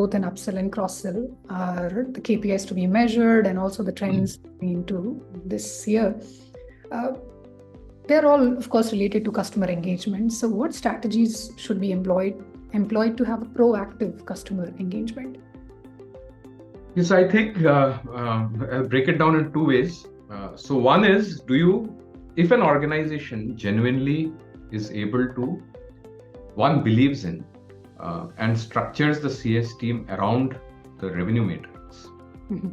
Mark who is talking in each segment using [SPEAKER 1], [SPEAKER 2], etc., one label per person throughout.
[SPEAKER 1] growth and upsell and cross-sell are the KPIs to be measured, and also the trends into this year. They're all, of course, related to customer engagement. So what strategies should be employed to have a proactive customer engagement?
[SPEAKER 2] Yes, I think I'll break it down in two ways. So one is, if an organization genuinely is able to, one believes in and structures the CS team around the revenue matrix,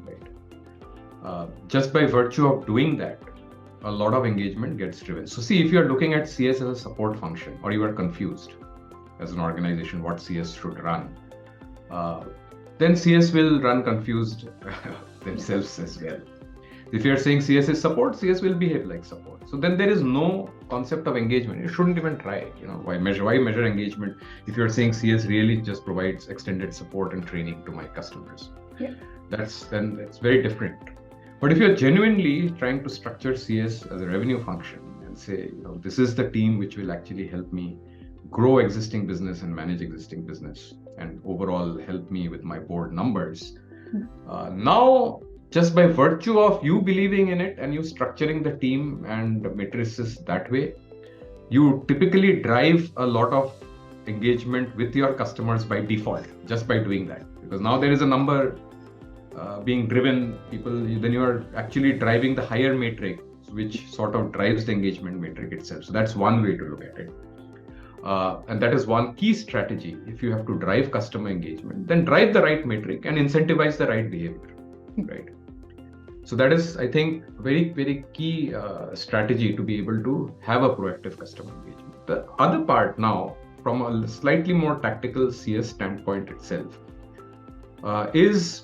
[SPEAKER 2] right? Just by virtue of doing that, a lot of engagement gets driven. So see, if you're looking at CS as a support function, or you are confused as an organization what CS should run, then CS will run confused themselves as well. If you're saying CS is support, CS will behave like support. So then there is no concept of engagement. You shouldn't even try. Why measure engagement if you're saying CS really just provides extended support and training to my customers?
[SPEAKER 1] Yeah.
[SPEAKER 2] That's very different. But if you're genuinely trying to structure CS as a revenue function and say, this is the team which will actually help me grow existing business and manage existing business and overall help me with my board numbers, now just by virtue of you believing in it and you structuring the team and the matrices that way, you typically drive a lot of engagement with your customers by default, just by doing that. Because now there is a number being driven, then you are actually driving the higher metric, which sort of drives the engagement metric itself. So that's one way to look at it. And that is one key strategy. If you have to drive customer engagement, then drive the right metric and incentivize the right behavior, right? So that is, I think, very, very key strategy to be able to have a proactive customer engagement. The other part now, from a slightly more tactical CS standpoint itself, is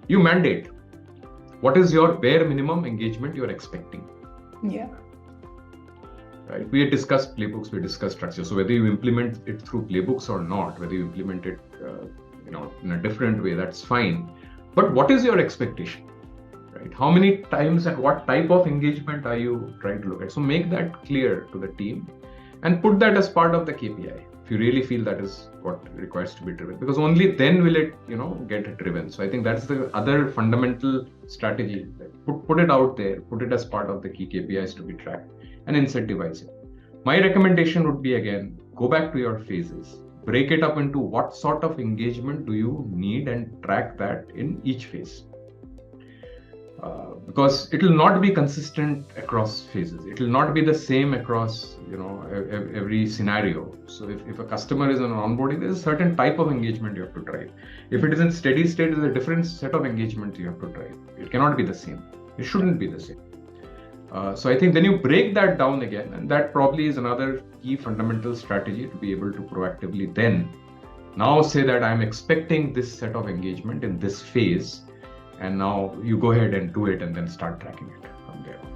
[SPEAKER 2] you mandate what is your bare minimum engagement you're expecting.
[SPEAKER 1] Yeah.
[SPEAKER 2] Right. We had discussed playbooks, we discussed structure. So whether you implement it through playbooks or not, whether you implement it, in a different way, that's fine. But what is your expectation? Right? How many times and what type of engagement are you trying to look at? So make that clear to the team and put that as part of the KPI. If you really feel that is what requires to be driven, because only then will it, get driven. So I think that's the other fundamental strategy. Put it out there, put it as part of the key KPIs to be tracked and incentivize it. My recommendation would be, again, go back to your phases, break it up into what sort of engagement do you need and track that in each phase. Because it will not be consistent across phases. It will not be the same across, every scenario. So if a customer is on onboarding, there's a certain type of engagement you have to drive. If it is in steady state, there's a different set of engagement you have to drive. It cannot be the same. It shouldn't be the same. So I think then you break that down again, and that probably is another key fundamental strategy to be able to proactively then now say that I'm expecting this set of engagement in this phase. And now you go ahead and do it and then start tracking it from there on.